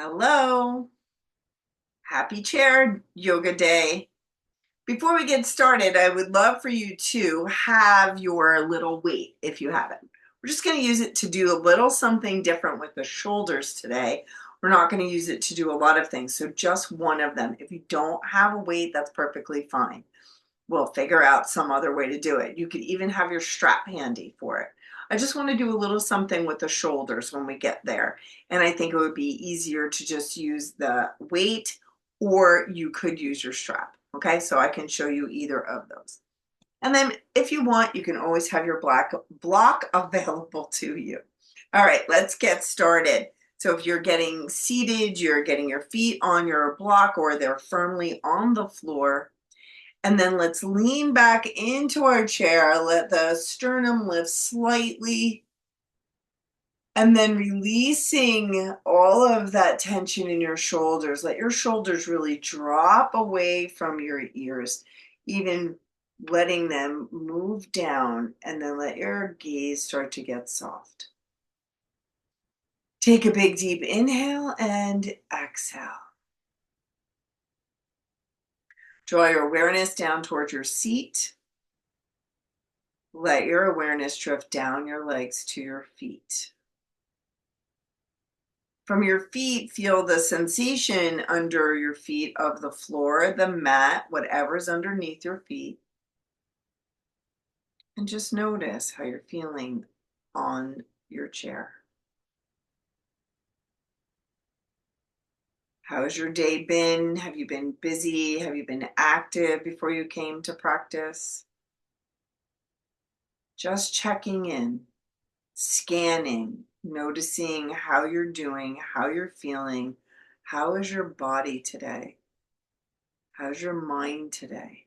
Hello, happy chair yoga day. Before we get started, I would love for you to have your little weight if you have it. We're just going to use it to do a little something different with the shoulders today. We're not going to use it to do a lot of things, so just one of them. If you don't have a weight, that's perfectly fine. We'll figure out some other way to do it. You could even have your strap handy for it. I just want to do a little something with the shoulders when we get there. And I think it would be easier to just use the weight, or you could use your strap. Okay, so I can show you either of those. And then if you want, you can always have your black block available to you. All right, let's get started. So if you're getting seated, you're getting your feet on your block or they're firmly on the floor. And then let's lean back into our chair. Let the sternum lift slightly. And then releasing all of that tension in your shoulders. Let your shoulders really drop away from your ears, even letting them move down. And then let your gaze start to get soft. Take a big deep inhale and exhale. Draw your awareness down towards your seat. Let your awareness drift down your legs to your feet. From your feet, feel the sensation under your feet of the floor, the mat, whatever's underneath your feet. And just notice how you're feeling on your chair. How's your day been? Have you been busy? Have you been active before you came to practice? Just checking in, scanning, noticing how you're doing, how you're feeling. How is your body today? How's your mind today?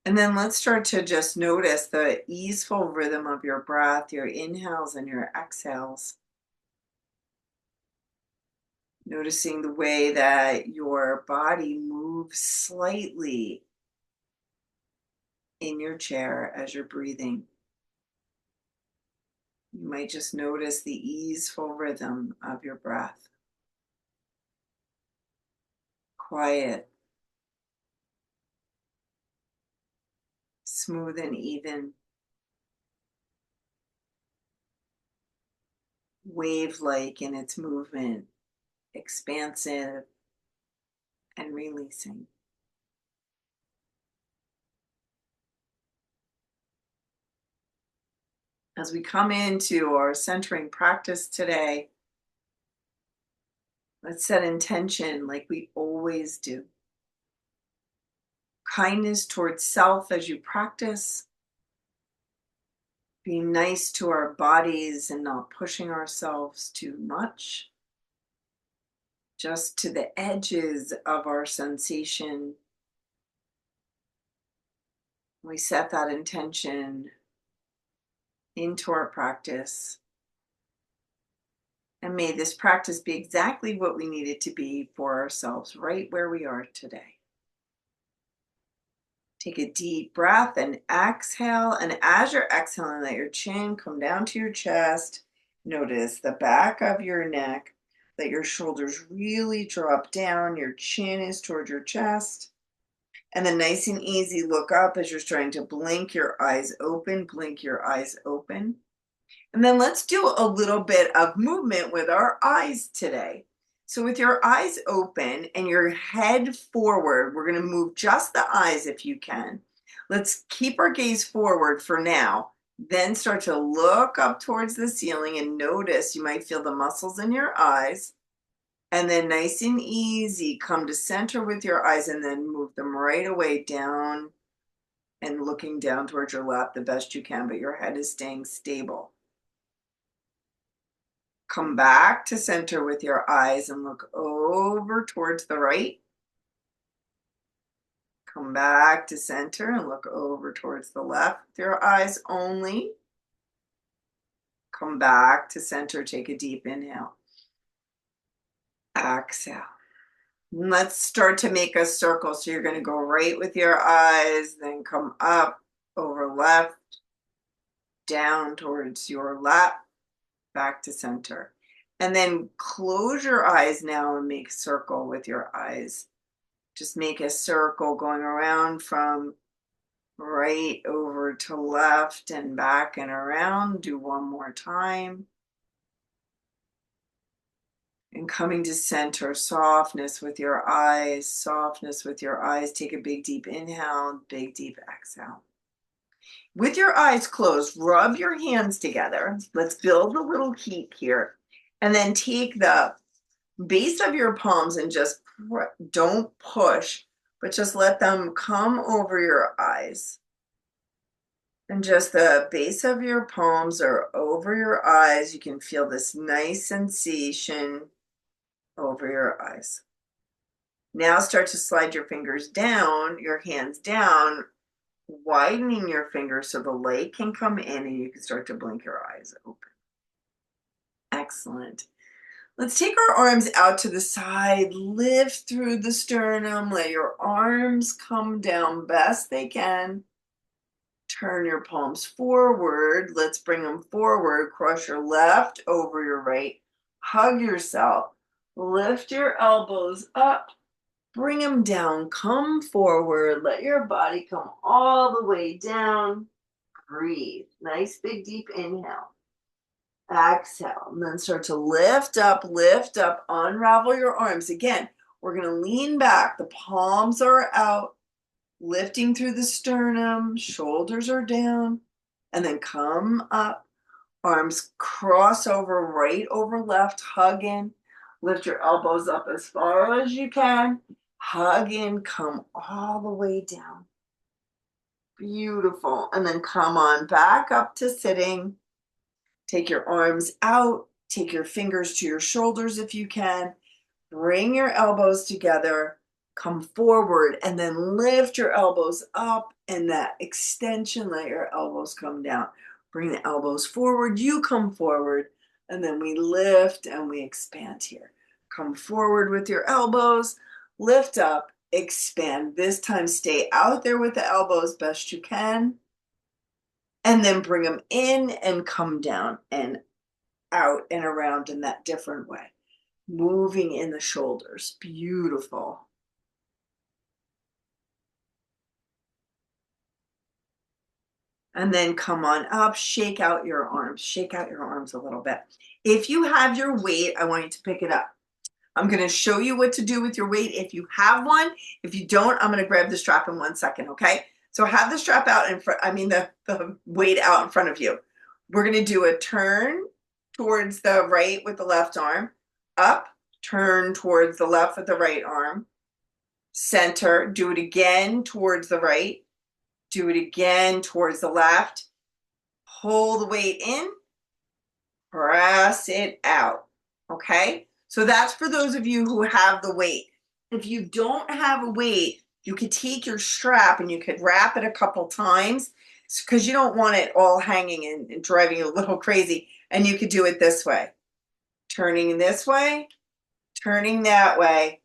And then let's start to just notice the easeful rhythm of your breath, your inhales and your exhales. Noticing the way that your body moves slightly in your chair as you're breathing. You might just notice the easeful rhythm of your breath. Quiet, smooth and even, wave-like in its movement, expansive and releasing. As we come into our centering practice today, let's set intention like we always do. Kindness towards self as you practice. Being nice to our bodies and not pushing ourselves too much. Just to the edges of our sensation. We set that intention into our practice. And may this practice be exactly what we need it to be for ourselves, right where we are today. Take a deep breath and exhale. And as you're exhaling, let your chin come down to your chest. Notice the back of your neck. Let your shoulders really drop down. Your chin is toward your chest. And then nice and easy, look up as you're starting to blink your eyes open. Blink your eyes open. And then let's do a little bit of movement with our eyes today. So with your eyes open and your head forward, we're going to move just the eyes if you can. Let's keep our gaze forward for now. Then start to look up towards the ceiling and notice you might feel the muscles in your eyes. And then nice and easy, come to center with your eyes and then move them right away down and looking down towards your lap the best you can, but your head is staying stable. Come back to center with your eyes and look over towards the right. Come back to center and look over towards the left with your eyes only. Come back to center, take a deep inhale. Exhale. And let's start to make a circle. So you're going to go right with your eyes, then come up, over left, down towards your lap, back to center. And then close your eyes now and make a circle with your eyes. Just make a circle going around from right over to left and back and around. Do one more time. And coming to center, softness with your eyes, softness with your eyes. Take a big deep inhale, big deep exhale. With your eyes closed, rub your hands together. Let's build a little heat here. And then take the base of your palms and just don't push, but just let them come over your eyes. And just the base of your palms are over your eyes. You can feel this nice sensation over your eyes. Now start to slide your fingers down, your hands down, widening your fingers so the light can come in and you can start to blink your eyes open. Excellent. Let's take our arms out to the side, lift through the sternum, let your arms come down best they can. Turn your palms forward. Let's bring them forward. Cross your left over your right. Hug yourself. Lift your elbows up. Bring them down. Come forward. Let your body come all the way down. Breathe. Nice big deep inhale. Exhale. And then start to lift up, unravel your arms. Again, we're going to lean back. The palms are out. Lifting through the sternum, shoulders are down, and then come up. Arms cross over, right over left, hug in. Lift your elbows up as far as you can. Hug in, come all the way down. Beautiful. And then come on back up to sitting. Take your arms out. Take your fingers to your shoulders if you can. Bring your elbows together. Come forward and then lift your elbows up, and that extension, let your elbows come down. Bring the elbows forward, you come forward, and then we lift and we expand here. Come forward with your elbows, lift up, expand. This time stay out there with the elbows best you can, and then bring them in and come down and out and around in that different way. Moving in the shoulders, beautiful. And then come on up, shake out your arms a little bit. If you have your weight, I want you to pick it up. I'm going to show you what to do with your weight if you have one. If you don't, I'm going to grab the strap in 1 second, okay? So have the strap out in front, the weight out in front of you. We're going to do a turn towards the right with the left arm, up, turn towards the left with the right arm, center, do it again towards the right, do it again towards the left. Pull the weight in, press it out, okay? So that's for those of you who have the weight. If you don't have a weight, you could take your strap and you could wrap it a couple times because you don't want it all hanging and driving you a little crazy. And you could do it this way. Turning this way, turning that way,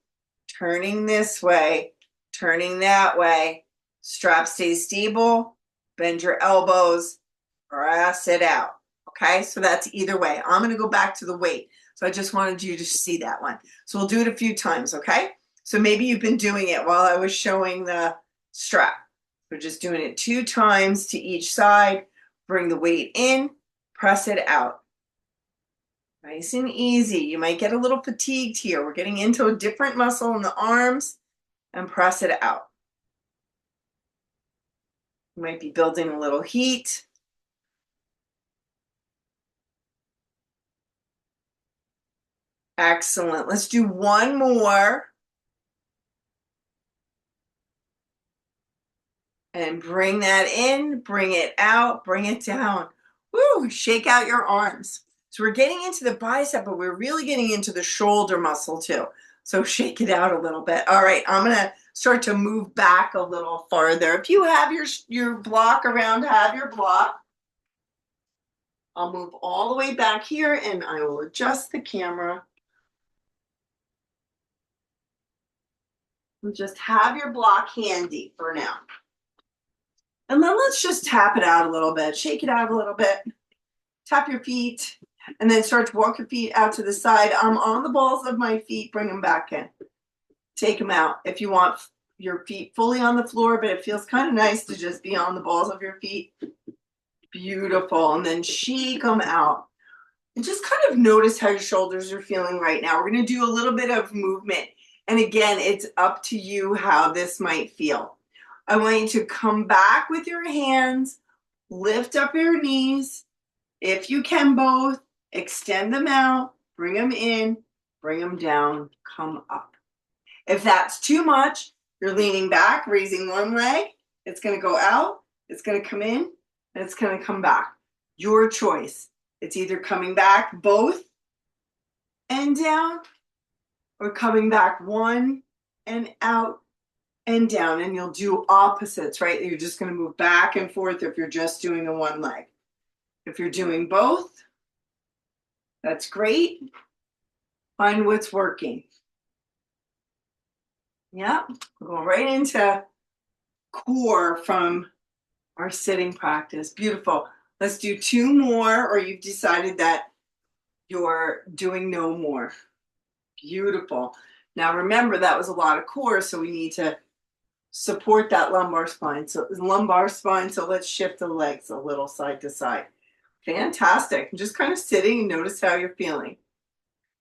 turning this way, turning that way. Strap stays stable, bend your elbows, press it out. Okay, so that's either way. I'm going to go back to the weight. So I just wanted you to see that one. So we'll do it a few times, okay? So maybe you've been doing it while I was showing the strap. We're just doing it 2 times to each side. Bring the weight in, press it out. Nice and easy. You might get a little fatigued here. We're getting into a different muscle in the arms, and press it out. You might be building a little heat. Excellent. Let's do one more. And bring that in, bring it out, bring it down. Woo, shake out your arms. So we're getting into the bicep, but we're really getting into the shoulder muscle too. So shake it out a little bit. All right, I'm gonna start to move back a little farther. If you have your block around, have your block. I'll move all the way back here and I will adjust the camera. And just have your block handy for now. And then let's just tap it out a little bit, shake it out a little bit. Tap your feet, And then start to walk your feet out to the side. I'm on the balls of my feet, bring them back in. Take them out. If you want your feet fully on the floor, but it feels kind of nice to just be on the balls of your feet. Beautiful. And then shake them out. And just kind of notice how your shoulders are feeling right now. We're going to do a little bit of movement. And again, it's up to you how this might feel. I want you to come back with your hands, lift up your knees. If you can both, extend them out, bring them in, bring them down, come up. If that's too much, you're leaning back, raising one leg. It's going to go out, it's going to come in, and it's going to come back. Your choice. It's either coming back both and down or coming back one and out and down. And you'll do opposites, right? You're just going to move back and forth if you're just doing the one leg. If you're doing both, that's great. Find what's working. Yeah, we're going right into core from our sitting practice. Beautiful. Let's do two more, or you've decided that you're doing no more. Beautiful. Now remember, that was a lot of core, so we need to support that lumbar spine. So let's shift the legs a little side to side. Fantastic. Just kind of sitting and notice how you're feeling.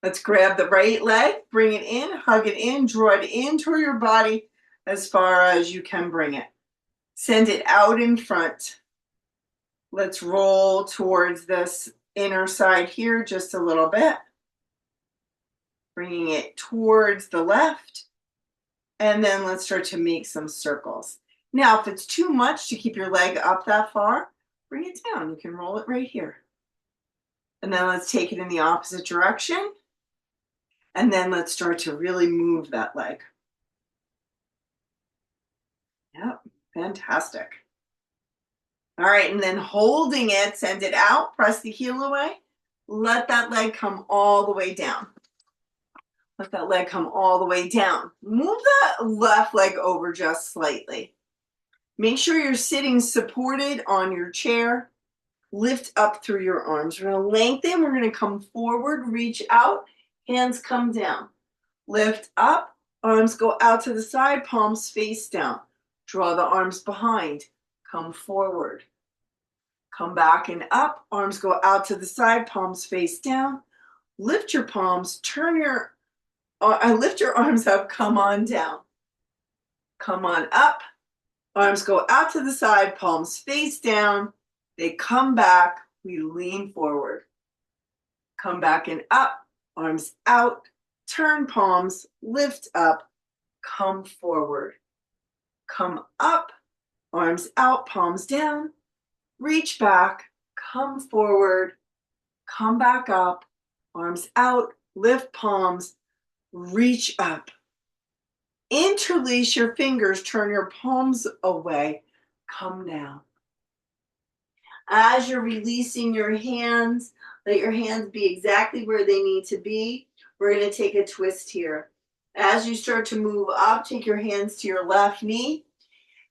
Let's grab the right leg, bring it in, hug it in, draw it into your body as far as you can bring it. Send it out in front. Let's roll towards this inner side here just a little bit. Bringing it towards the left. And then let's start to make some circles. Now, if it's too much to keep your leg up that far, bring it down. You can roll it right here. And then let's take it in the opposite direction. And then let's start to really move that leg. Yep, fantastic. All right, and then holding it, send it out, press the heel away. Let that leg come all the way down. Let that leg come all the way down. Move that left leg over just slightly. Make sure you're sitting supported on your chair. Lift up through your arms. We're going to lengthen. We're going to come forward, reach out, hands come down. Lift up, arms go out to the side, palms face down. Draw the arms behind. Come forward. Come back and up, arms go out to the side, palms face down. Lift your palms, lift your arms up, come on down. Come on up, arms go out to the side, palms face down. They come back, we lean forward. Come back and up, arms out, turn palms, lift up, come forward. Come up, arms out, palms down, reach back, come forward, come back up, arms out, lift palms, reach up. Interlace your fingers, turn your palms away, come down. As you're releasing your hands, let your hands be exactly where they need to be. We're going to take a twist here. As you start to move up, take your hands to your left knee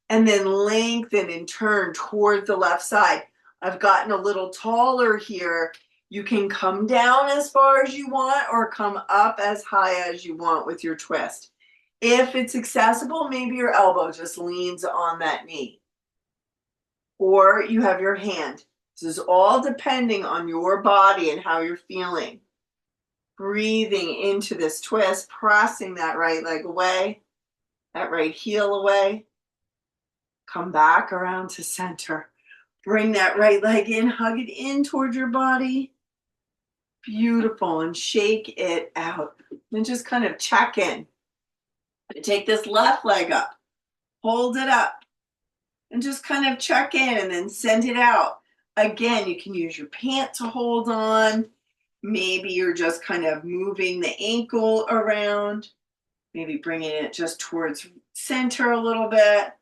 and then lengthen and turn toward the left side. I've gotten a little taller here. You can come down as far as you want or come up as high as you want with your twist. If it's accessible, maybe your elbow just leans on that knee. Or you have your hand. This is all depending on your body and how you're feeling. Breathing into this twist, pressing that right leg away, that right heel away. Come back around to center. Bring that right leg in, hug it in towards your body. Beautiful, and shake it out. And just kind of check in. Take this left leg up, hold it up, and just kind of check in and then send it out. Again, you can use your pant to hold on. Maybe you're just kind of moving the ankle around. Maybe bringing it just towards center a little bit.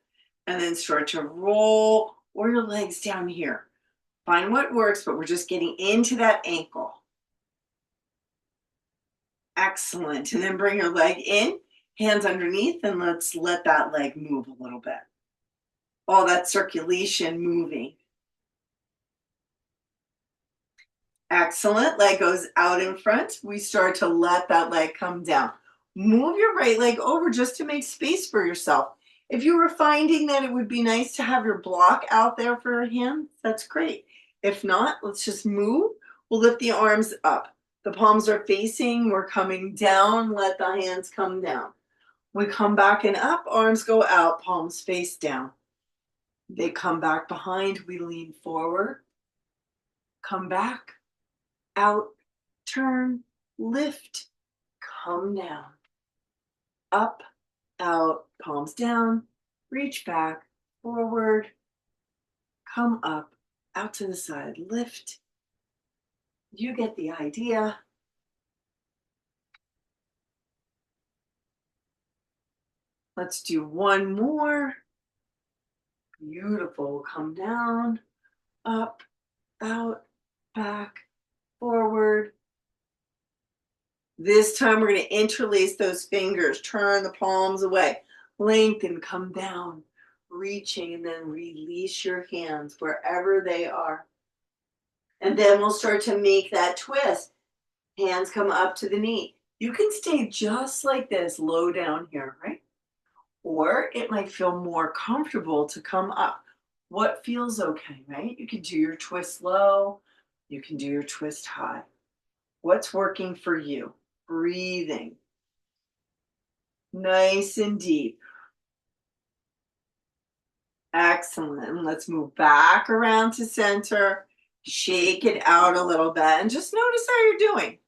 And then start to roll or your legs down here. Find what works, but we're just getting into that ankle. Excellent. And then bring your leg in, hands underneath, and let's let that leg move a little bit. All that circulation moving. Excellent. Leg goes out in front. We start to let that leg come down. Move your right leg over just to make space for yourself. If you were finding that it would be nice to have your block out there for your hand, that's great. If not, let's just move. We'll lift the arms up. The palms are facing. We're coming down. Let the hands come down. We come back and up. Arms go out. Palms face down. They come back behind. We lean forward. Come back. Out, turn, lift, come down, up, out, palms down, reach back, forward, come up, out to the side, lift. You get the idea. Let's do one more. Beautiful. Come down, up, out, back, forward. This time we're going to interlace those fingers, turn the palms away, lengthen, come down, reaching, and then release your hands wherever they are. And then we'll start to make that twist. Hands come up to the knee. You can stay just like this, low down here, right? Or it might feel more comfortable to come up. What feels okay, right? You can do your twist low, you can do your twist high. What's working for you? Breathing. Nice and deep. Excellent. Let's move back around to center. Shake it out a little bit and just notice how you're doing.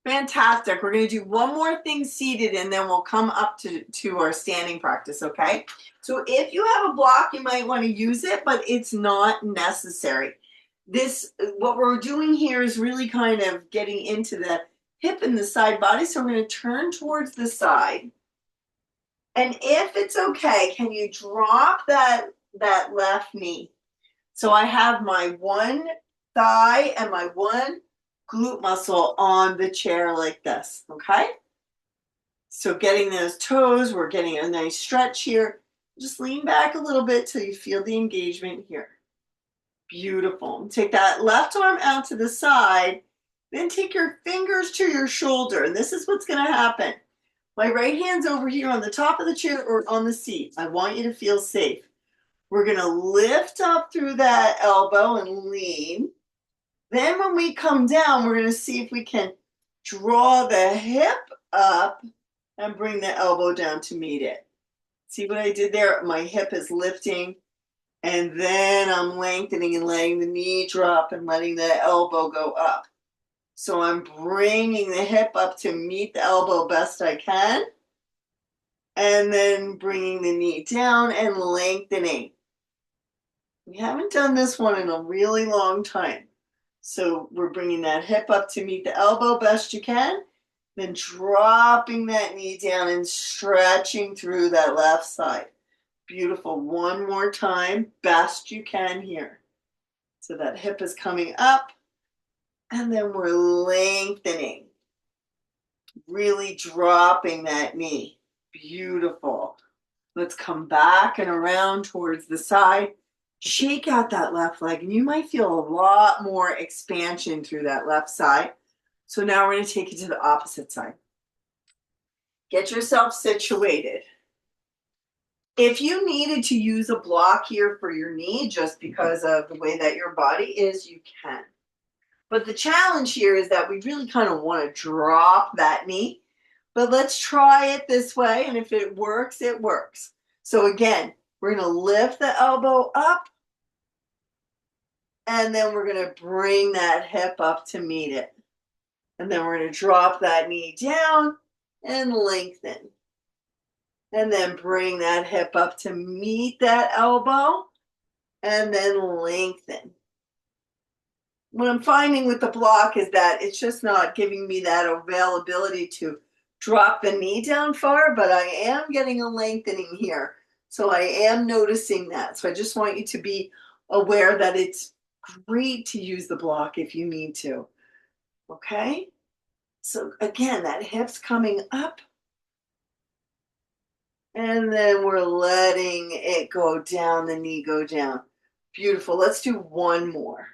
Fantastic. We're going to do one more thing seated and then we'll come up to our standing practice, okay? So if you have a block, you might want to use it, but it's not necessary. What we're doing here is really kind of getting into the hip and the side body. So we're going to turn towards the side. And if it's okay, can you drop that left knee? So I have my one thigh and my one glute muscle on the chair like this, okay? So getting those toes, we're getting a nice stretch here. Just lean back a little bit till you feel the engagement here. Beautiful. Take that left arm out to the side, then take your fingers to your shoulder, and this is what's going to happen. My right hand's over here on the top of the chair or on the seat. I want you to feel safe. We're going to lift up through that elbow and lean. Then when we come down, we're going to see if we can draw the hip up and bring the elbow down to meet it. See what I did there? My hip is lifting, and then I'm lengthening and letting the knee drop and letting the elbow go up. So I'm bringing the hip up to meet the elbow best I can, and then bringing the knee down and lengthening. We haven't done this one in a really long time. So we're bringing that hip up to meet the elbow best you can, then dropping that knee down and stretching through that left side. Beautiful. One more time, best you can here. So that hip is coming up, and then we're lengthening, really dropping that knee. Beautiful. Let's come back and around towards the side. Shake out that left leg, and you might feel a lot more expansion through that left side. So now we're going to take it to the opposite side. Get yourself situated. If you needed to use a block here for your knee just because of the way that your body is, you can. But the challenge here is that we really kind of want to drop that knee. But let's try it this way, and if it works, it works. So again, we're going to lift the elbow up, and then we're going to bring that hip up to meet it. And then we're going to drop that knee down and lengthen. And then bring that hip up to meet that elbow, and then lengthen. What I'm finding with the block is that it's just not giving me that availability to drop the knee down far, but I am getting a lengthening here. So I am noticing that. So I just want you to be aware that it's great to use the block if you need to. Okay? So again, that hip's coming up. And then we're letting it go down, the knee go down. Beautiful. Let's do one more.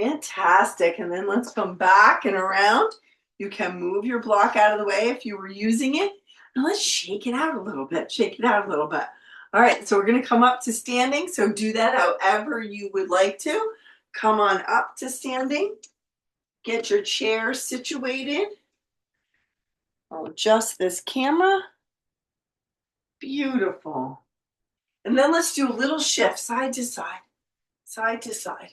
Fantastic. And then let's come back and around. You can move your block out of the way if you were using it. Now let's shake it out a little bit. Shake it out a little bit. All right, so we're going to come up to standing. So do that however you would like to. Come on up to standing. Get your chair situated. I'll adjust this camera. Beautiful. And then let's do a little shift, side to side, side to side.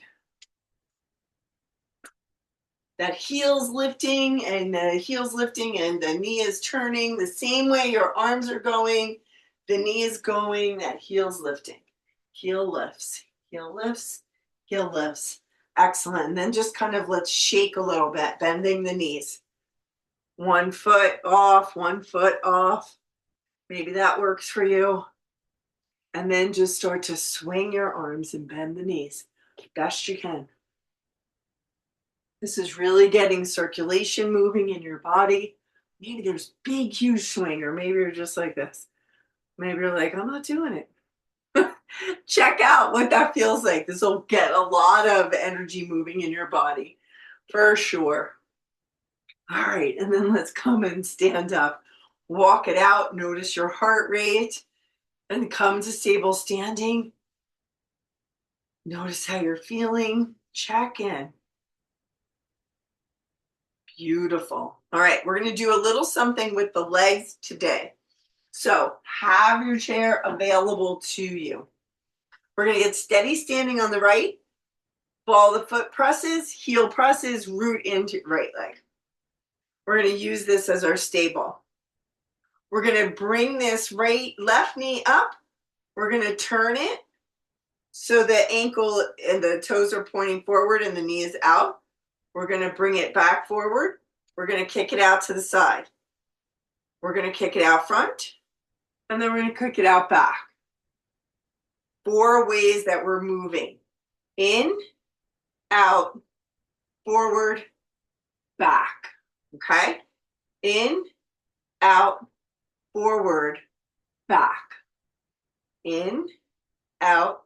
That heel's lifting and the heel's lifting and the knee is turning the same way your arms are going. The knee is going, that heel's lifting. Heel lifts, heel lifts, heel lifts. Excellent. And then just kind of let's shake a little bit, bending the knees. 1 foot off, 1 foot off. Maybe that works for you. And then just start to swing your arms and bend the knees best you can. This is really getting circulation moving in your body. Maybe there's big, huge swing, or maybe you're just like this. Maybe you're like, I'm not doing it. Check out what that feels like. This will get a lot of energy moving in your body, for sure. All right, and then let's come and stand up. Walk it out, notice your heart rate, and come to stable standing. Notice how you're feeling. Check in. Beautiful. All right, we're going to do a little something with the legs today. So have your chair available to you. We're going to get steady standing on the right. Ball the foot presses, heel presses, root into right leg. We're going to use this as our stable. We're going to bring this left knee up. We're going to turn it so the ankle and the toes are pointing forward and the knee is out. We're going to bring it back forward. We're going to kick it out to the side. We're going to kick it out front. And then we're going to kick it out back. 4 ways that we're moving. In, out, forward, back. Okay? In, out, forward, back. In, out,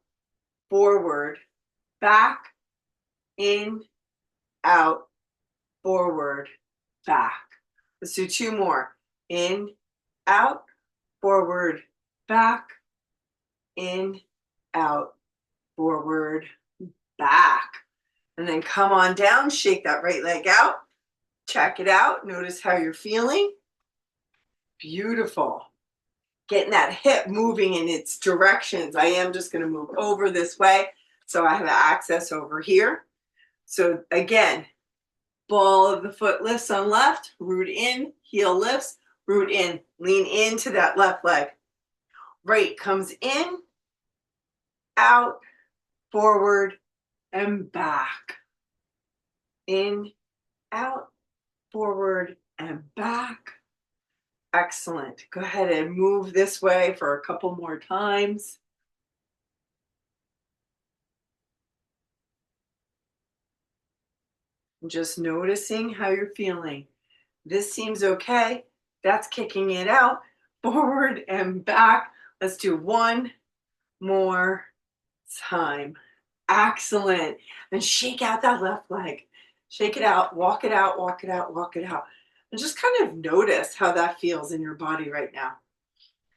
forward, back. In, out, forward, back. Let's do 2 more. In, out, forward, back. In, out, forward, back. And then come on down, shake that right leg out. Check it out. Notice how you're feeling. Beautiful. Getting that hip moving in its directions. I am just going to move over this way so I have access over here. So again, ball of the foot lifts on left, root in, heel lifts, root in, lean into that left leg. Right comes in, out, forward, and back. In, out, forward, and back. Excellent. Go ahead and move this way for a couple more times. Just noticing how you're feeling. This seems okay. That's kicking it out. Forward and back. Let's do 1 more time. Excellent. And shake out that left leg. Shake it out. Walk it out. Walk it out. Walk it out. And just kind of notice how that feels in your body right now.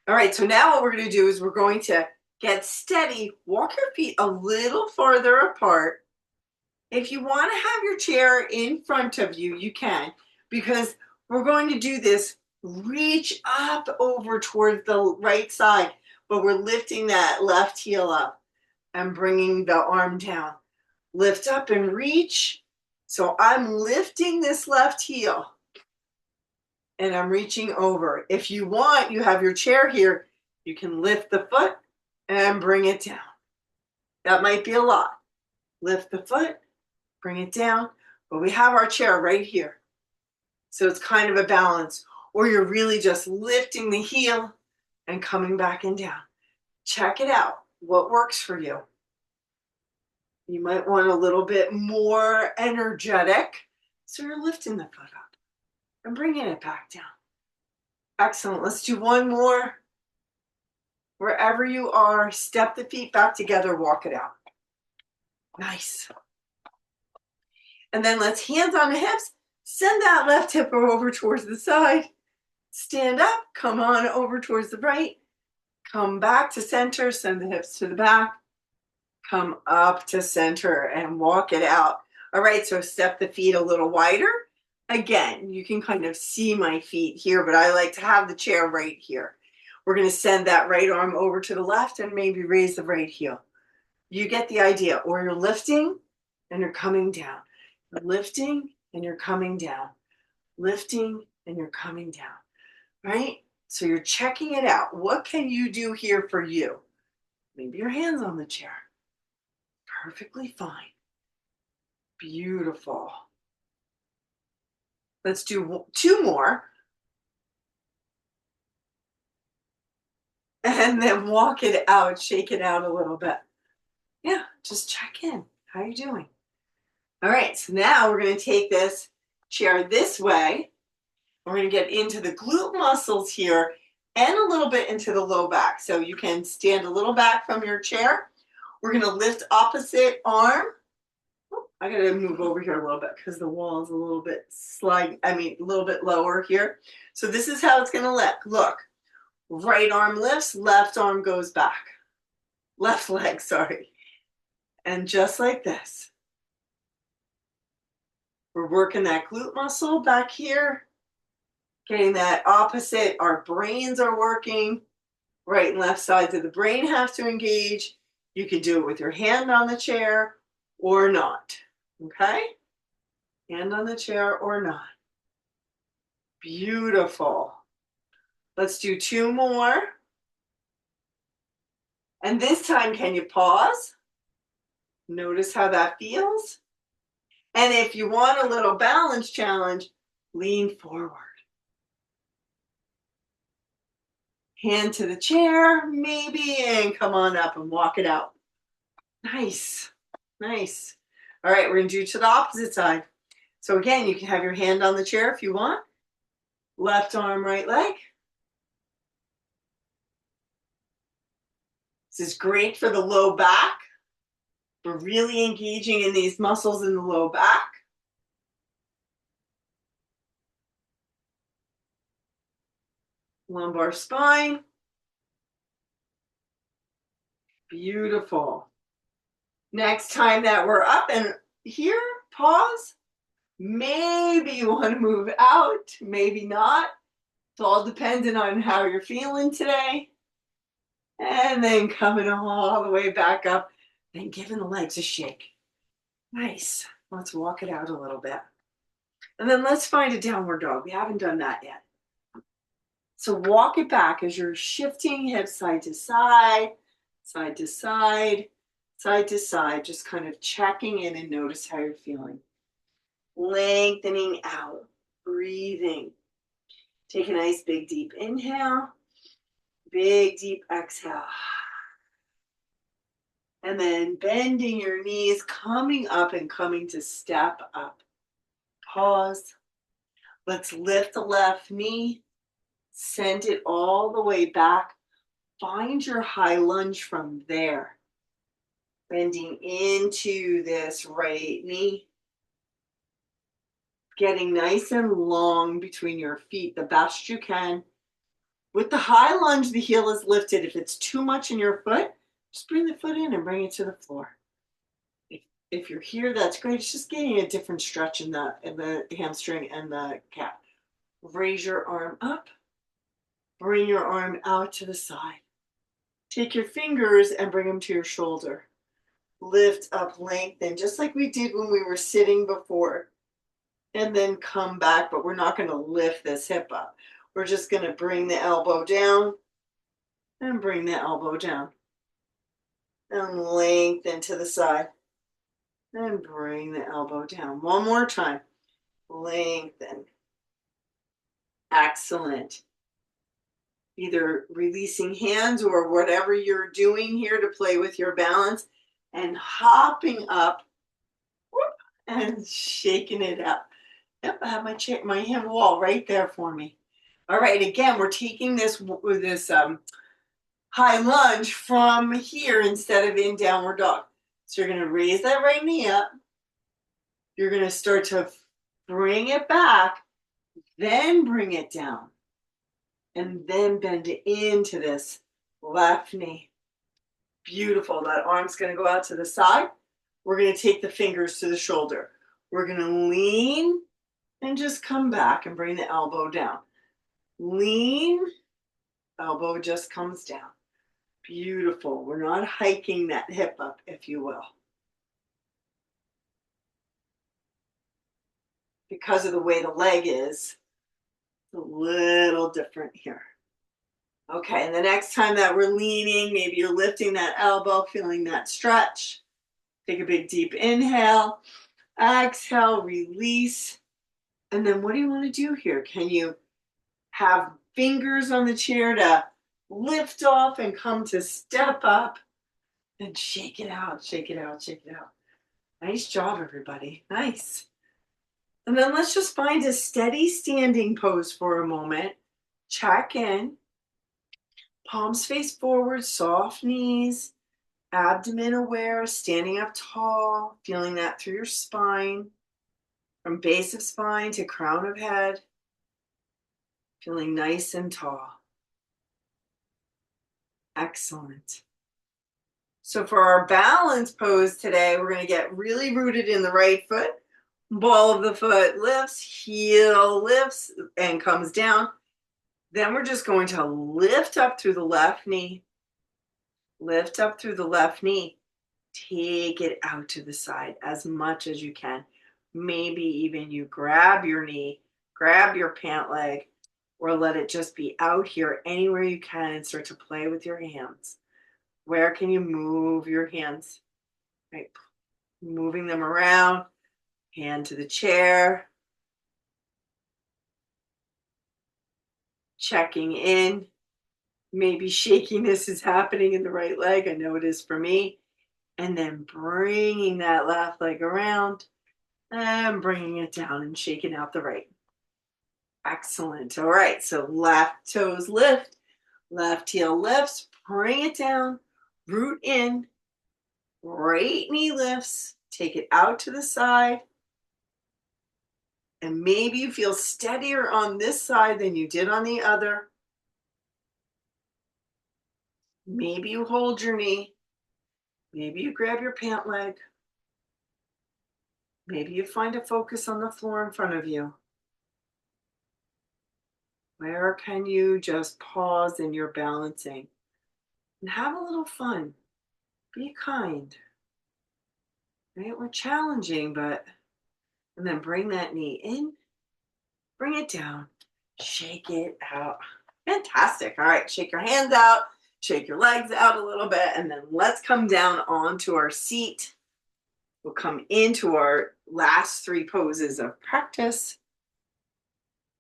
All right, so now what we're going to do is we're going to get steady. Walk your feet a little farther apart. If you want to have your chair in front of you, you can, because we're going to do this. Reach up over towards the right side, but we're lifting that left heel up and bringing the arm down. Lift up and reach. So I'm lifting this left heel and I'm reaching over. If you want, you have your chair here. You can lift the foot and bring it down. That might be a lot. Lift the foot, bring it down, but we have our chair right here. So it's kind of a balance. Or you're really just lifting the heel and coming back and down. Check it out. What works for you? You might want a little bit more energetic. So you're lifting the foot up and bringing it back down. Excellent. Let's do 1 more. Wherever you are, step the feet back together, walk it out. Nice. And then let's hands on the hips. Send that left hip over towards the side. Stand up, come on over towards the right. Come back to center, send the hips to the back. Come up to center and walk it out. All right, so step the feet a little wider. Again, you can kind of see my feet here, but I like to have the chair right here. We're going to send that right arm over to the left and maybe raise the right heel. You get the idea. Or you're lifting and you're coming down. You're lifting and you're coming down. Lifting and you're coming down. Right? So you're checking it out. What can you do here for you? Maybe your hands on the chair. Perfectly fine. Beautiful. Let's do 2 more. And then walk it out, shake it out a little bit. Yeah, just check in. How are you doing? All right, so now we're going to take this chair this way. We're going to get into the glute muscles here and a little bit into the low back. So you can stand a little back from your chair. We're going to lift opposite arm. Oh, I got to move over here a little bit because the wall is a little bit a little bit lower here. So this is how it's going to look. Look, right arm lifts, left arm goes back. Left leg, sorry. And just like this. We're working that glute muscle back here. Getting that opposite. Our brains are working. Right and left sides of the brain have to engage. You can do it with your hand on the chair or not. Okay? Hand on the chair or not. Beautiful. Let's do 2 more. And this time, can you pause? Notice how that feels. And if you want a little balance challenge, lean forward. Hand to the chair, maybe, and come on up and walk it out. Nice, nice. All right, we're going to do to the opposite side. So again, you can have your hand on the chair if you want. Left arm, right leg. This is great for the low back. We're really engaging in these muscles in the low back. Lumbar spine. Beautiful. Next time that we're up and here, pause. Maybe you want to move out, maybe not. It's all dependent on how you're feeling today. And then coming all the way back up and giving the legs a shake. Nice. Let's walk it out a little bit. And then let's find a downward dog. We haven't done that yet. So walk it back as you're shifting hips side to side, side to side, side to side, just kind of checking in and notice how you're feeling. Lengthening out, breathing. Take a nice big deep inhale, big deep exhale. And then bending your knees, coming up and coming to step up. Pause. Let's lift the left knee, send it all the way back. Find your high lunge from there. Bending into this right knee. Getting nice and long between your feet the best you can. With the high lunge, the heel is lifted. If it's too much in your foot, just bring the foot in and bring it to the floor. If you're here, that's great. It's just getting a different stretch in the hamstring and the calf. Raise your arm up. Bring your arm out to the side. Take your fingers and bring them to your shoulder. Lift up, lengthen, just like we did when we were sitting before. And then come back, but we're not going to lift this hip up. We're just going to bring the elbow down and bring the elbow down. And lengthen to the side. And bring the elbow down. One more time. Lengthen. Excellent. Either releasing hands or whatever you're doing here to play with your balance and hopping up and shaking it up. Yep, I have my hand wall right there for me. All right, again, we're taking this high lunge from here instead of in downward dog. So you're going to raise that right knee up. You're going to start to bring it back, then bring it down, and then bend it into this left knee. Beautiful. That arm's going to go out to the side. We're going to take the fingers to the shoulder. We're going to lean and just come back and bring the elbow down. Lean, elbow just comes down. Beautiful. We're not hiking that hip up, if you will. Because of the way the leg is, it's a little different here. Okay, and the next time that we're leaning, maybe you're lifting that elbow, feeling that stretch. Take a big deep inhale, exhale, release. And then what do you want to do here? Can you have fingers on the chair to lift off and come to step up and shake it out, shake it out, shake it out. Nice job, everybody. Nice. And then let's just find a steady standing pose for a moment. Check in. Palms face forward, soft knees, abdomen aware, standing up tall, feeling that through your spine, from base of spine to crown of head, feeling nice and tall. Excellent. So for our balance pose today, we're going to get really rooted in the right foot. Ball of the foot lifts, heel lifts and comes down. Then we're just going to lift up through the left knee. Lift up through the left knee. Take it out to the side as much as you can. Maybe even you grab your knee, grab your pant leg, or let it just be out here anywhere you can and start to play with your hands. Where can you move your hands? Right, moving them around, hand to the chair, checking in. Maybe shakiness is happening in the right leg. I know it is for me. And then bringing that left leg around and bringing it down and shaking out the right. Excellent. All right. So left toes lift, left heel lifts, bring it down, root in, right knee lifts, take it out to the side. And maybe you feel steadier on this side than you did on the other. Maybe you hold your knee. Maybe you grab your pant leg. Maybe you find a focus on the floor in front of you. Where can you just pause in your balancing and have a little fun? Be kind. Right? We're challenging, but and then bring that knee in, bring it down, shake it out. Fantastic. All right, shake your hands out, shake your legs out a little bit, and then let's come down onto our seat. We'll come into our last three poses of practice.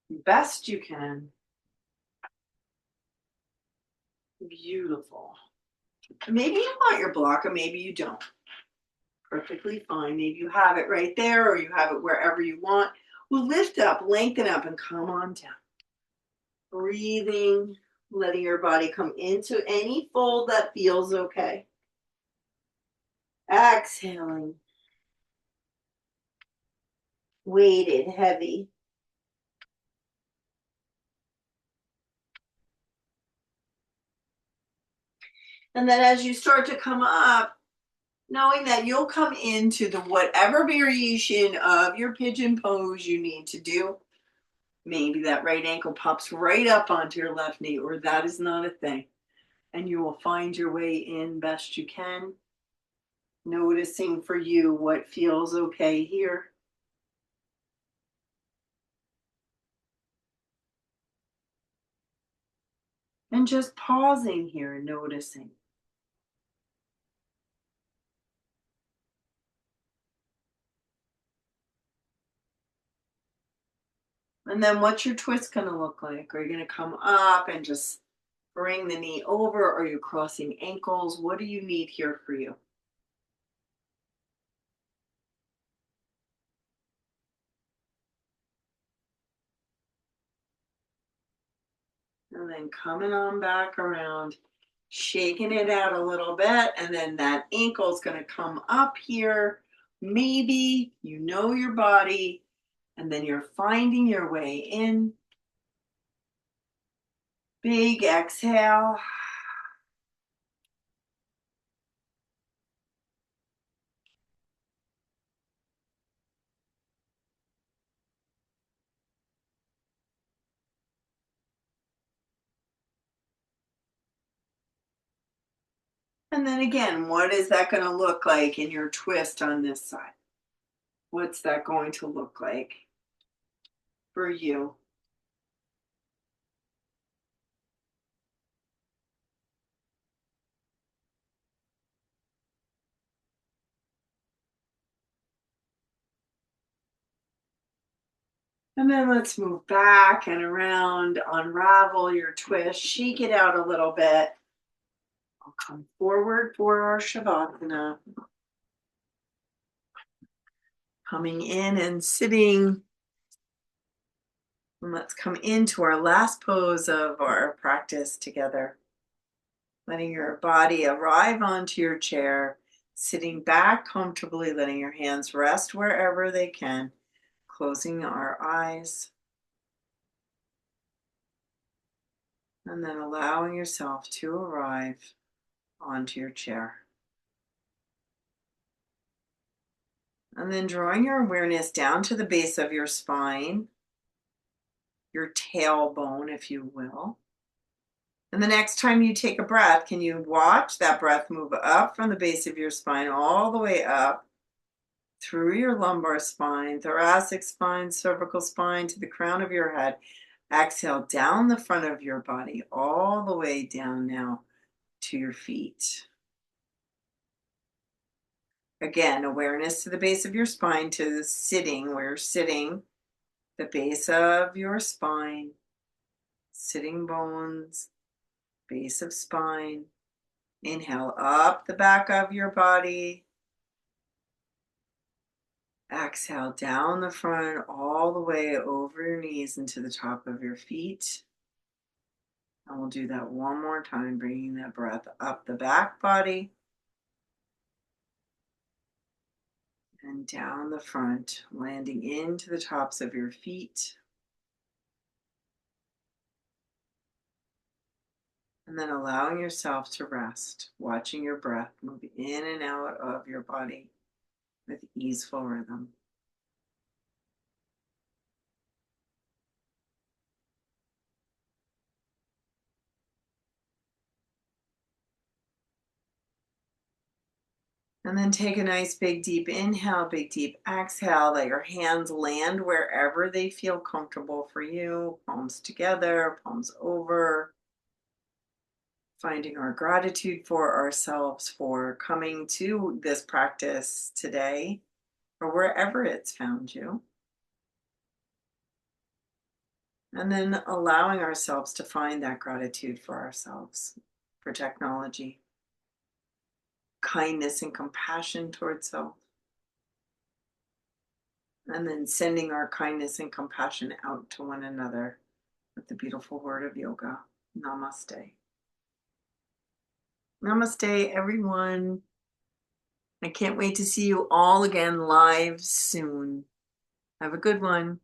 Best you can. Beautiful. Maybe you want your block, or maybe you don't. Perfectly fine. Maybe you have it right there, or you have it wherever you want. We'll lift up, lengthen up, and come on down. Breathing, letting your body come into any fold that feels okay. Exhaling. Weighted, heavy. And then as you start to come up, knowing that you'll come into the whatever variation of your pigeon pose you need to do. Maybe that right ankle pops right up onto your left knee, or that is not a thing. And you will find your way in best you can, noticing for you what feels okay here. And just pausing here and noticing. And then what's your twist going to look like? Are you going to come up and just bring the knee over? Are you crossing ankles? What do you need here for you? And then coming on back around, shaking it out a little bit. And then that ankle's going to come up here, Maybe you know your body, and then you're finding your way in. Big exhale. And then again, what is that going to look like in your twist on this side? What's that going to look like for you? And then let's move back and around, unravel your twist, shake it out a little bit. I'll come forward for our Shavasana. Coming in and sitting. And let's come into our last pose of our practice together. Letting your body arrive onto your chair, sitting back comfortably, letting your hands rest wherever they can, closing our eyes, and then allowing yourself to arrive onto your chair. And then drawing your awareness down to the base of your spine, your tailbone, if you will. And the next time you take a breath, can you watch that breath move up from the base of your spine all the way up through your lumbar spine, thoracic spine, cervical spine to the crown of your head. Exhale down the front of your body, all the way down now to your feet. Again, awareness to the base of your spine, to the sitting, where you're sitting, the base of your spine, sitting bones, base of spine. Inhale up the back of your body. Exhale down the front, all the way over your knees into the top of your feet. And we'll do that one more time, bringing that breath up the back body and down the front, landing into the tops of your feet. And then allowing yourself to rest, watching your breath move in and out of your body with easeful rhythm. And then take a nice big deep inhale, big deep exhale. Let your hands land wherever they feel comfortable for you. Palms together, palms over. Finding our gratitude for ourselves for coming to this practice today or wherever it's found you. And then allowing ourselves to find that gratitude for ourselves, for technology, kindness and compassion towards self. And then sending our kindness and compassion out to one another with the beautiful word of yoga. Namaste. Namaste, everyone. I can't wait to see you all again live soon. Have a good one.